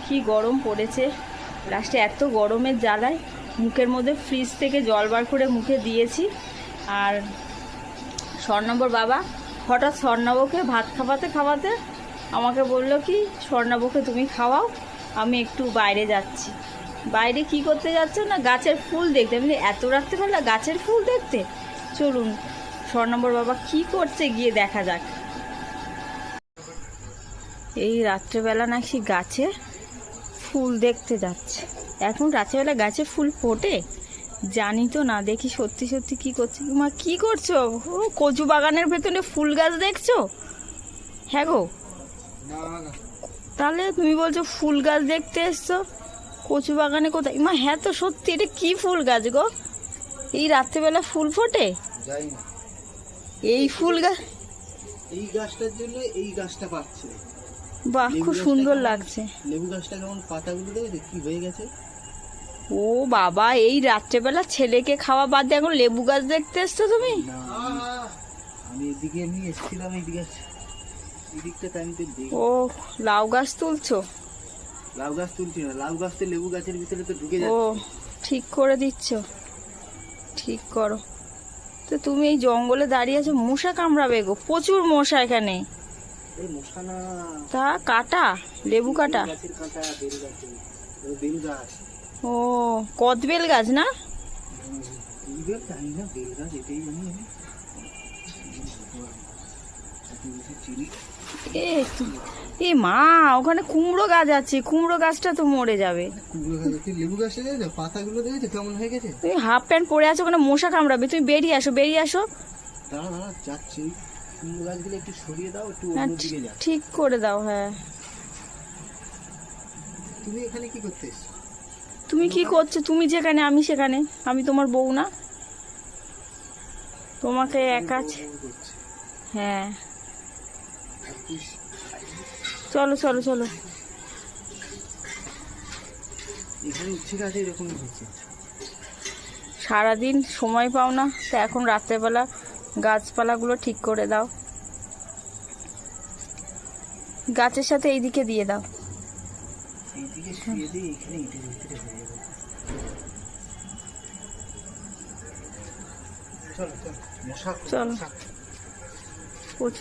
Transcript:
কি গরম পড়েছে। লাস্টে এত গরমের জ্বালায় মুখের মধ্যে ফ্রিজ থেকে জল বার করে মুখে দিয়েছি। আর স্বর্ণাবর বাবা হঠাৎ স্বর্ণাবকে ভাত খাওয়াতে আমাকে বলল কি, স্বর্ণাবকে তুমি খাওয়াও, আমি একটু বাইরে যাচ্ছি। বাইরে কি করতে যাচ্ছে না, গাছের ফুল দেখতে। আমি এত রাত্রেবেলা গাছের ফুল দেখতে, চলুন স্বর্ণাবর বাবা কি করছে গিয়ে দেখা যাক। এই রাত্রেবেলা নাকি গাছে ফুল দেখতে যাচ্ছে। এখন রাত্রেবেলা গাছে ফুল ফোটে জানি তো না, দেখি সত্যি সত্যি কি করছে। মা কি করছো? ও কচু বাগানের ভেতরে ফুল গাছ দেখছো? হ্যাঁ গো, তাহলে তুমি বলছো ফুল গাছ দেখতে এসছো কচু বাগানে? কোথায় মা? হ্যাঁ তো সত্যি, এটা কি ফুল গাছ গো? এই রাত্রেবেলা ফুল ফোটে? এই ফুল গাছ, এই গাছটার জন্য এই গাছটা পাচ্ছে। বাহ, খুব সুন্দর লাগছে। লেবু গাছটা কেমন পাতাগুলো দেখে কি হয়ে গেছে। ও বাবা, এই রাত্রেবেলা ছেলেকে খাওয়া বাদ দিয়ে এখন লেবু গাছ দেখতে এসছো তুমি? আমি এদিকে এমনি এসেছিলাম, এদিকটা আমি তো দেখি। ও লাউ গাছ তুলছো? লাউ গাছ তুলছি না, লাউ গাছ তো লেবু গাছের ভিতরে তো ঢুকে ও যাচ্ছে। ঠিক করে দিচ্ছ, ঠিক করো। তো তুমি এই জঙ্গলে দাঁড়িয়ে আছো, মশা কামড়াবে গো, প্রচুর মশা এখানে। এই মশা না, তা কাটা লেবু কাটা? গাছের কাঁটা, বেল গাছের, বেল গাছ। ও কদবেল গাছ না? এই বেল জানি না, বেল গাছ এটাই জানি আমি। এ মা, ওখানে কুমড়ো গাছ আছে, কুমড়ো গাছটা তো মরে যাবে। কুমড়ো গাছ আছে, লেবু গাছটা দেখেছো পাতাগুলো দেখেছো কেমন হয়ে গেছে। তুমি হাফ প্যান্ট পরে আছো, ওখানে মশা কামড়াবে, তুমি বেরিয়ে আসো, বেরিয়ে আসো। দাঁড়া দাঁড়া যাচ্ছি, কুমড়ো গাছগুলো একটু সরিয়ে দাও, একটু হ্যাঁ অন্যদিকে যা। ঠিক করে দাও। হ্যাঁ তুমি এখানে কি করতে এসছো? তুমি কি করছো? তুমি যেখানে আমি সেখানে, আমি তোমার বউ না? তোমাকে একা হ্যাঁ চলো চলো চলো। এখানে উচ্ছে গাছে এরকম হয়েছে। সারাদিন সময় পাও না, তা এখন রাত্রেবেলা গাছপালাগুলো ঠিক করে দাও। গাছের সাথে এইদিকে দিয়ে দাও। এইদিকে শুয়ে দিই, এখানে ইটের ভিতরে হয়ে যাবে। চলো চলো, মশা চলো। মশা।